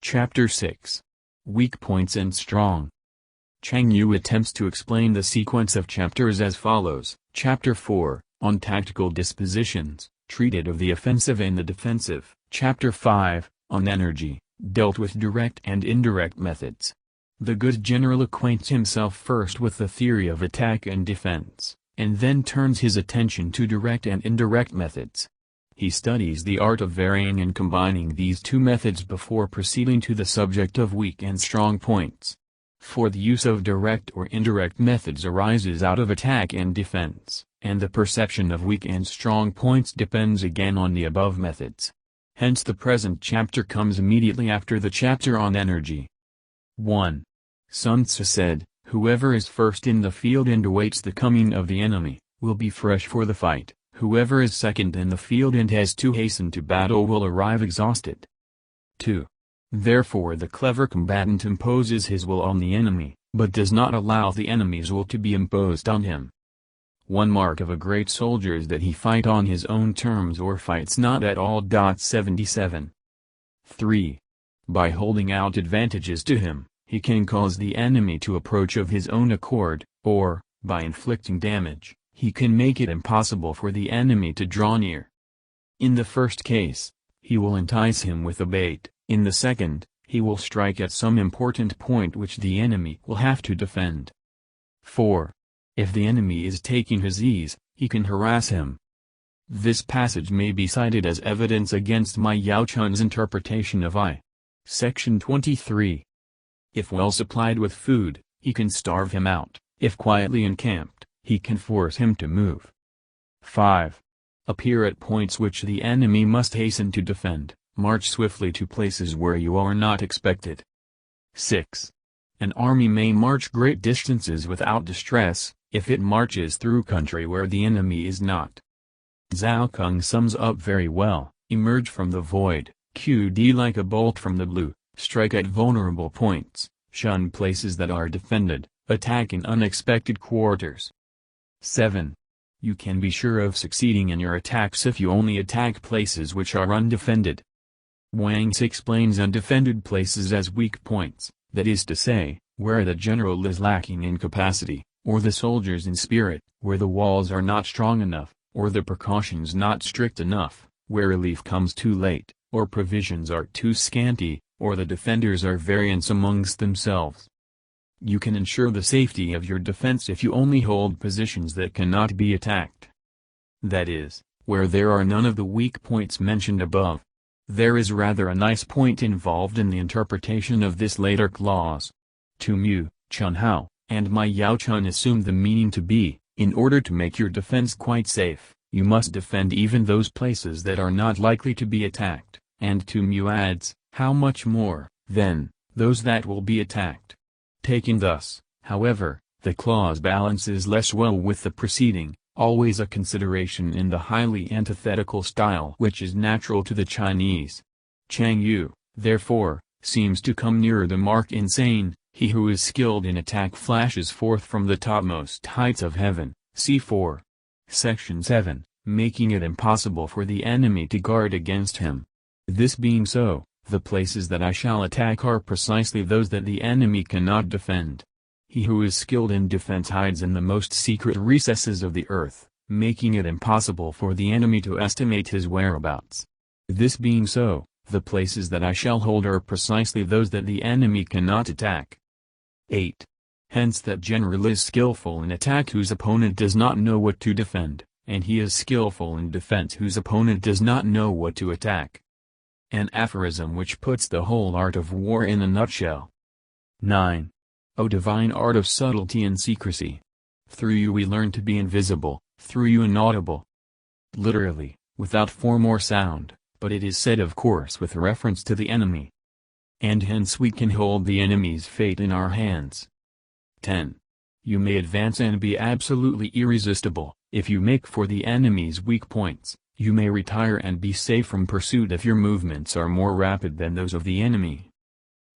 Chapter 6. Weak Points and Strong. Chang Yu attempts to explain the sequence of chapters as follows. Chapter 4, on Tactical Dispositions, treated of the offensive and the defensive. Chapter 5, on Energy, dealt with direct and indirect methods. The good general acquaints himself first with the theory of attack and defense, and then turns his attention to direct and indirect methods. He studies the art of varying and combining these two methods before proceeding to the subject of weak and strong points. For the use of direct or indirect methods arises out of attack and defense, and the perception of weak and strong points depends again on the above methods. Hence the present chapter comes immediately after the chapter on energy. 1. Sun Tzu said, "Whoever is first in the field and awaits the coming of the enemy, will be fresh for the fight. Whoever is second in the field and has to hasten to battle will arrive exhausted." 2. Therefore the clever combatant imposes his will on the enemy, but does not allow the enemy's will to be imposed on him. One mark of a great soldier is that he fight on his own terms or fights not at all. 77. 3. By holding out advantages to him, he can cause the enemy to approach of his own accord, or, by inflicting damage, he can make it impossible for the enemy to draw near. In the first case, he will entice him with a bait; in the second, he will strike at some important point which the enemy will have to defend. 4. If the enemy is taking his ease, he can harass him. This passage may be cited as evidence against Ma Yao-chun's interpretation of I. Section 23. If well supplied with food, he can starve him out; if quietly encamped, he can force him to move. 5. Appear at points which the enemy must hasten to defend, march swiftly to places where you are not expected. 6. An army may march great distances without distress, if it marches through country where the enemy is not. Zhao Kung sums up very well: emerge from the void, QD like a bolt from the blue, strike at vulnerable points, shun places that are defended, attack in unexpected quarters. 7. You can be sure of succeeding in your attacks if you only attack places which are undefended. Wang Tzu explains undefended places as weak points, that is to say, where the general is lacking in capacity, or the soldiers in spirit, where the walls are not strong enough, or the precautions not strict enough, where relief comes too late, or provisions are too scanty, or the defenders are variants amongst themselves. You can ensure the safety of your defense if you only hold positions that cannot be attacked. That is, where there are none of the weak points mentioned above. There is rather a nice point involved in the interpretation of this later clause. Tu Mu, Chun Hao, and Ma Yao-chun assumed the meaning to be, in order to make your defense quite safe, you must defend even those places that are not likely to be attacked, and Tu Mu adds, how much more, then, those that will be attacked. Taken thus, however, the clause balances less well with the preceding, always a consideration in the highly antithetical style which is natural to the Chinese. Chang Yu, therefore, seems to come nearer the mark in saying, he who is skilled in attack flashes forth from the topmost heights of heaven, c4. Section 7, making it impossible for the enemy to guard against him. This being so, the places that I shall attack are precisely those that the enemy cannot defend. He who is skilled in defense hides in the most secret recesses of the earth, making it impossible for the enemy to estimate his whereabouts. This being so, the places that I shall hold are precisely those that the enemy cannot attack. 8. Hence that general is skillful in attack whose opponent does not know what to defend, and he is skillful in defense whose opponent does not know what to attack. An aphorism which puts the whole art of war in a nutshell. 9. O divine art of subtlety and secrecy! Through you we learn to be invisible, through you inaudible. Literally, without form or sound, but it is said of course with reference to the enemy. And hence we can hold the enemy's fate in our hands. 10. You may advance and be absolutely irresistible, if you make for the enemy's weak points. You may retire and be safe from pursuit if your movements are more rapid than those of the enemy.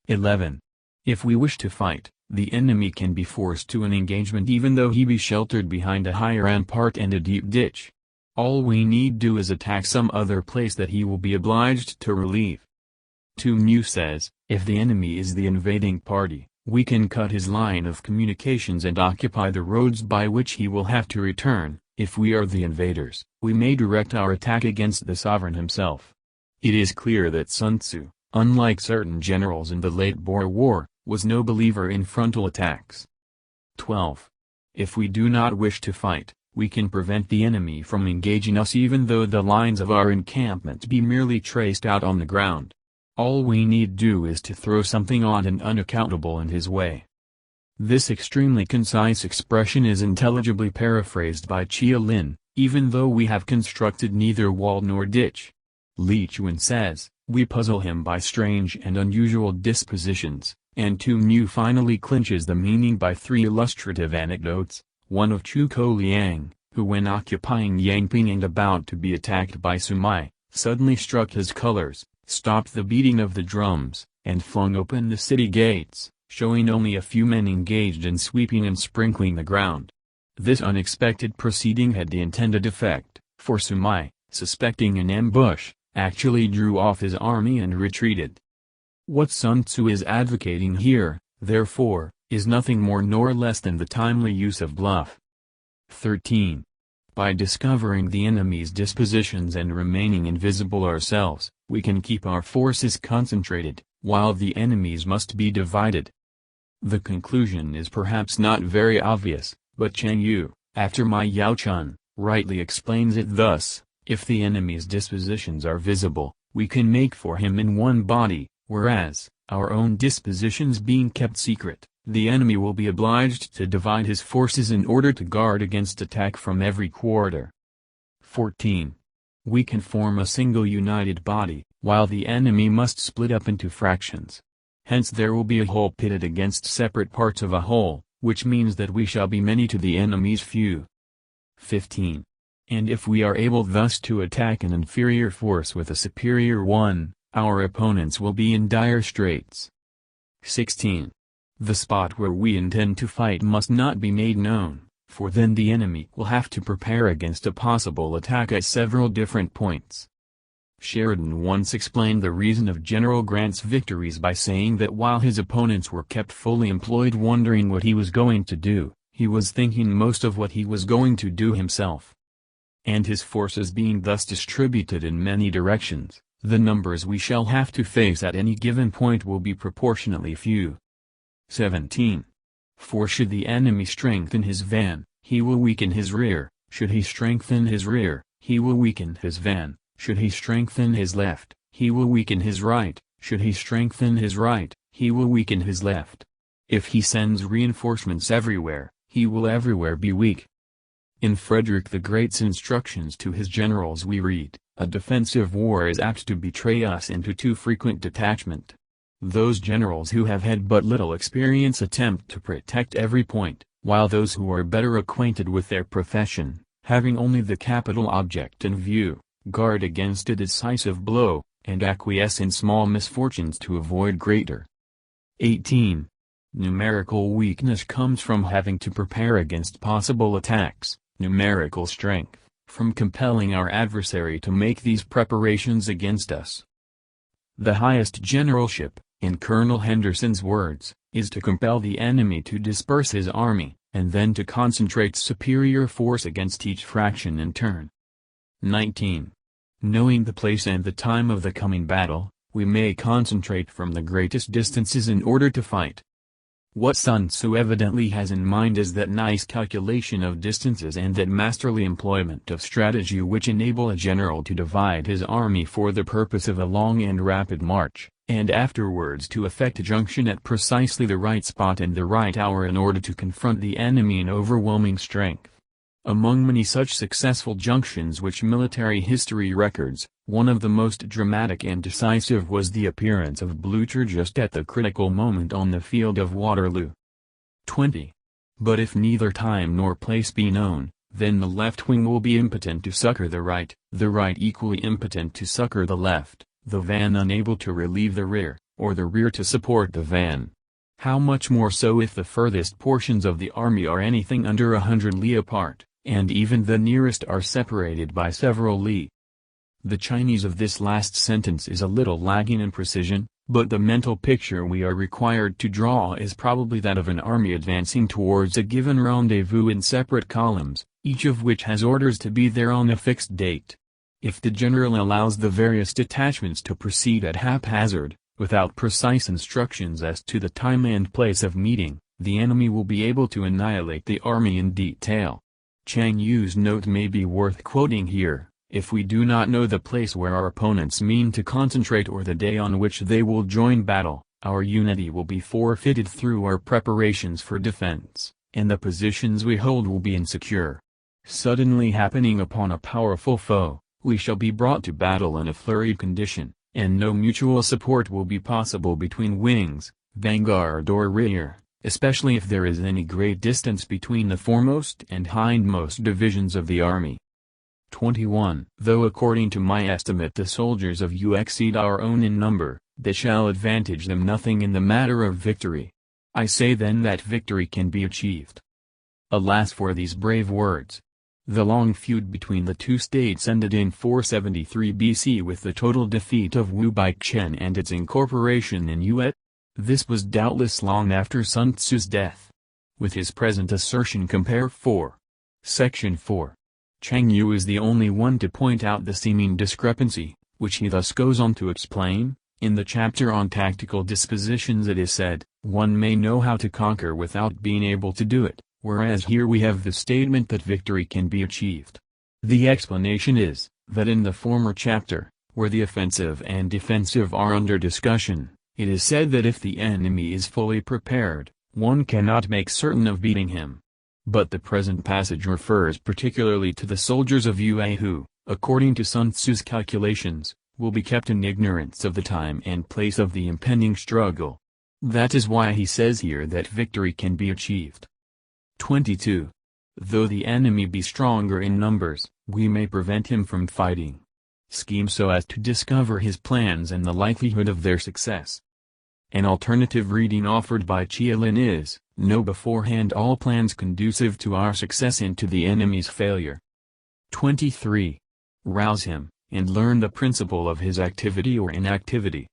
11. If we wish to fight, the enemy can be forced to an engagement even though he be sheltered behind a high rampart and a deep ditch. All we need do is attack some other place that he will be obliged to relieve. Sun Tzu says, if the enemy is the invading party, we can cut his line of communications and occupy the roads by which he will have to return. If we are the invaders, we may direct our attack against the sovereign himself. It is clear that Sun Tzu, unlike certain generals in the late Boer War, was no believer in frontal attacks. 12. If we do not wish to fight, we can prevent the enemy from engaging us even though the lines of our encampment be merely traced out on the ground. All we need do is to throw something odd and unaccountable in his way. This extremely concise expression is intelligibly paraphrased by Chia Lin, even though we have constructed neither wall nor ditch. Li Chuan says, we puzzle him by strange and unusual dispositions, and Sun Tzu finally clinches the meaning by 3 illustrative anecdotes, one of Chu Ko Liang, who when occupying Yangping and about to be attacked by Sumai, suddenly struck his colors, stopped the beating of the drums, and flung open the city gates, showing only a few men engaged in sweeping and sprinkling the ground. This unexpected proceeding had the intended effect, for Sumai, suspecting an ambush, actually drew off his army and retreated. What Sun Tzu is advocating here, therefore, is nothing more nor less than the timely use of bluff. 13. By discovering the enemy's dispositions and remaining invisible ourselves, we can keep our forces concentrated, while the enemy's must be divided. The conclusion is perhaps not very obvious, but Cheng Yu, after my Yao Chun, rightly explains it thus: if the enemy's dispositions are visible, we can make for him in one body, whereas, our own dispositions being kept secret, the enemy will be obliged to divide his forces in order to guard against attack from every quarter. 14. We can form a single united body, while the enemy must split up into fractions. Hence there will be a whole pitted against separate parts of a whole, which means that we shall be many to the enemy's few. 15. And if we are able thus to attack an inferior force with a superior one, our opponents will be in dire straits. 16. The spot where we intend to fight must not be made known, for then the enemy will have to prepare against a possible attack at several different points. Sheridan once explained the reason of General Grant's victories by saying that while his opponents were kept fully employed wondering what he was going to do, he was thinking most of what he was going to do himself. And his forces being thus distributed in many directions, the numbers we shall have to face at any given point will be proportionately few. 17. For should the enemy strengthen his van, he will weaken his rear; should he strengthen his rear, he will weaken his van; should he strengthen his left, he will weaken his right; should he strengthen his right, he will weaken his left. If he sends reinforcements everywhere, he will everywhere be weak. In Frederick the Great's instructions to his generals we read, a defensive war is apt to betray us into too frequent detachment. Those generals who have had but little experience attempt to protect every point, while those who are better acquainted with their profession, having only the capital object in view, guard against a decisive blow, and acquiesce in small misfortunes to avoid greater. 18. Numerical weakness comes from having to prepare against possible attacks, numerical strength, from compelling our adversary to make these preparations against us. The highest generalship, in Colonel Henderson's words, is to compel the enemy to disperse his army, and then to concentrate superior force against each fraction in turn. 19. Knowing the place and the time of the coming battle, we may concentrate from the greatest distances in order to fight. What Sun Tzu evidently has in mind is that nice calculation of distances and that masterly employment of strategy which enable a general to divide his army for the purpose of a long and rapid march, and afterwards to effect a junction at precisely the right spot and the right hour in order to confront the enemy in overwhelming strength. Among many such successful junctions which military history records, one of the most dramatic and decisive was the appearance of Blucher just at the critical moment on the field of Waterloo. 20. But if neither time nor place be known, then the left wing will be impotent to succor the right equally impotent to succor the left, the van unable to relieve the rear, or the rear to support the van. How much more so if the furthest portions of the army are anything under 100 li apart, and even the nearest are separated by several li. The Chinese of this last sentence is a little lacking in precision, but the mental picture we are required to draw is probably that of an army advancing towards a given rendezvous in separate columns, each of which has orders to be there on a fixed date. If the general allows the various detachments to proceed at haphazard, without precise instructions as to the time and place of meeting, the enemy will be able to annihilate the army in detail. Chang Yu's note may be worth quoting here: if we do not know the place where our opponents mean to concentrate or the day on which they will join battle, our unity will be forfeited through our preparations for defense, and the positions we hold will be insecure. Suddenly happening upon a powerful foe, we shall be brought to battle in a flurried condition, and no mutual support will be possible between wings, vanguard or rear, especially if there is any great distance between the foremost and hindmost divisions of the army. 21. Though according to my estimate the soldiers of you exceed our own in number, that shall advantage them nothing in the matter of victory. I say then that victory can be achieved. Alas for these brave words! The long feud between the two states ended in 473 BC with the total defeat of Wu Baichen and its incorporation in Yue. This was doubtless long after Sun Tzu's death. With his present assertion compare 4. Section 4. Chang Yu is the only one to point out the seeming discrepancy, which he thus goes on to explain. In the chapter on tactical dispositions it is said, one may know how to conquer without being able to do it, whereas here we have the statement that victory can be achieved. The explanation is, that in the former chapter, where the offensive and defensive are under discussion, it is said that if the enemy is fully prepared, one cannot make certain of beating him. But the present passage refers particularly to the soldiers of Yue who, according to Sun Tzu's calculations, will be kept in ignorance of the time and place of the impending struggle. That is why he says here that victory can be achieved. 22. Though the enemy be stronger in numbers, we may prevent him from fighting. Scheme so as to discover his plans and the likelihood of their success. An alternative reading offered by Chialin is, know beforehand all plans conducive to our success and to the enemy's failure. 23. Rouse him, and learn the principle of his activity or inactivity.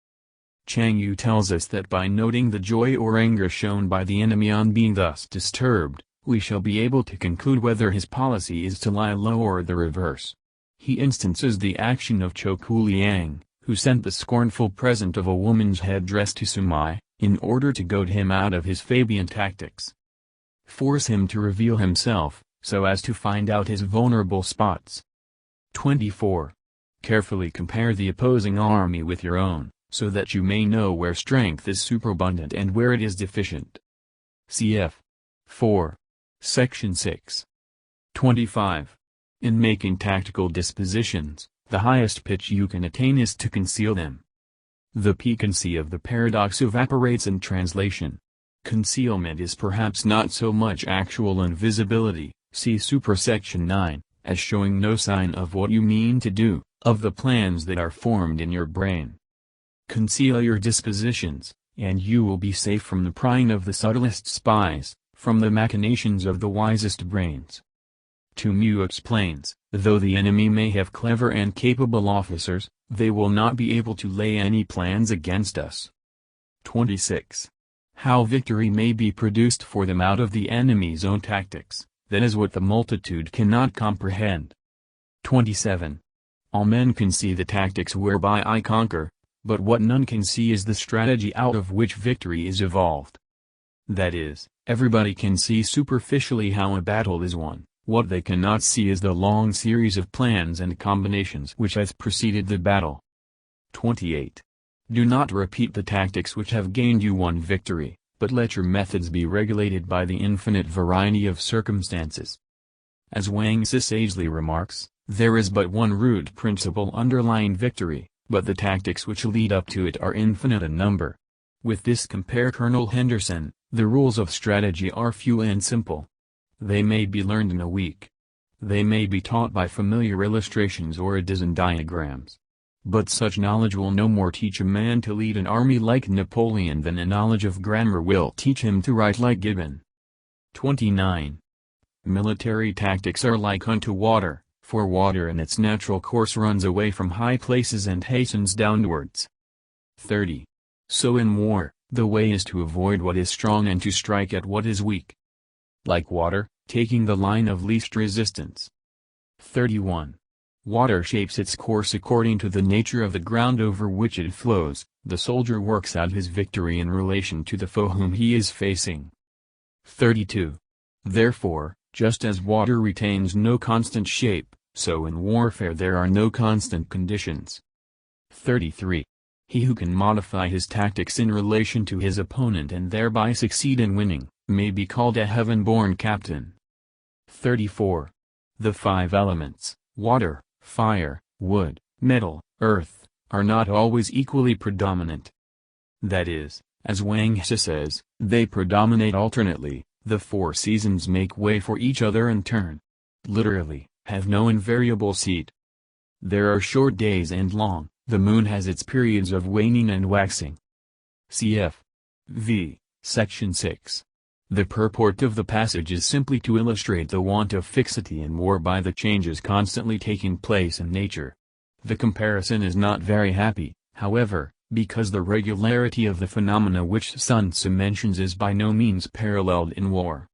Chang Yu tells us that by noting the joy or anger shown by the enemy on being thus disturbed, we shall be able to conclude whether his policy is to lie low or the reverse. He instances the action of Choku Liang, who sent the scornful present of a woman's headdress to Sumai, in order to goad him out of his Fabian tactics. Force him to reveal himself, so as to find out his vulnerable spots. 24. Carefully compare the opposing army with your own, so that you may know where strength is superabundant and where it is deficient. Cf. 4. Section 6. 25. In making tactical dispositions, the highest pitch you can attain is to conceal them. The piquancy of the paradox evaporates in translation. Concealment is perhaps not so much actual invisibility, see supersection 9, as showing no sign of what you mean to do, of the plans that are formed in your brain. Conceal your dispositions, and you will be safe from the prying of the subtlest spies, from the machinations of the wisest brains. Mu explains, though the enemy may have clever and capable officers, they will not be able to lay any plans against us. 26. How victory may be produced for them out of the enemy's own tactics, that is what the multitude cannot comprehend. 27. All men can see the tactics whereby I conquer, but what none can see is the strategy out of which victory is evolved. That is, everybody can see superficially how a battle is won. What they cannot see is the long series of plans and combinations which has preceded the battle. 28. Do not repeat the tactics which have gained you one victory, but let your methods be regulated by the infinite variety of circumstances. As Wang Tzu sagely remarks, there is but one root principle underlying victory, but the tactics which lead up to it are infinite in number. With this compare Colonel Henderson, the rules of strategy are few and simple. They may be learned in a week. They may be taught by familiar illustrations or a dozen diagrams. But such knowledge will no more teach a man to lead an army like Napoleon than a knowledge of grammar will teach him to write like Gibbon. 29. Military tactics are like unto water, For water in its natural course runs away from high places and hastens downwards. 30. So in war, the way is to avoid what is strong and to strike at what is weak. Like water, taking the line of least resistance. 31. Water shapes its course according to the nature of the ground over which it flows. The soldier works out his victory in relation to the foe whom he is facing. 32. Therefore, just as water retains no constant shape, so in warfare there are no constant conditions. 33. He who can modify his tactics in relation to his opponent and thereby succeed in winning, may be called a heaven-born captain. 34. The five elements, water, fire, wood, metal, earth, are not always equally predominant. That is, as Wang Tzu says, they predominate alternately, the four seasons make way for each other in turn. Literally, have no invariable seat. There are short days and long, the moon has its periods of waning and waxing. Cf. v. Section 6. The purport of the passage is simply to illustrate the want of fixity in war by the changes constantly taking place in nature. The comparison is not very happy, however, because the regularity of the phenomena which Sun Tzu mentions is by no means paralleled in war.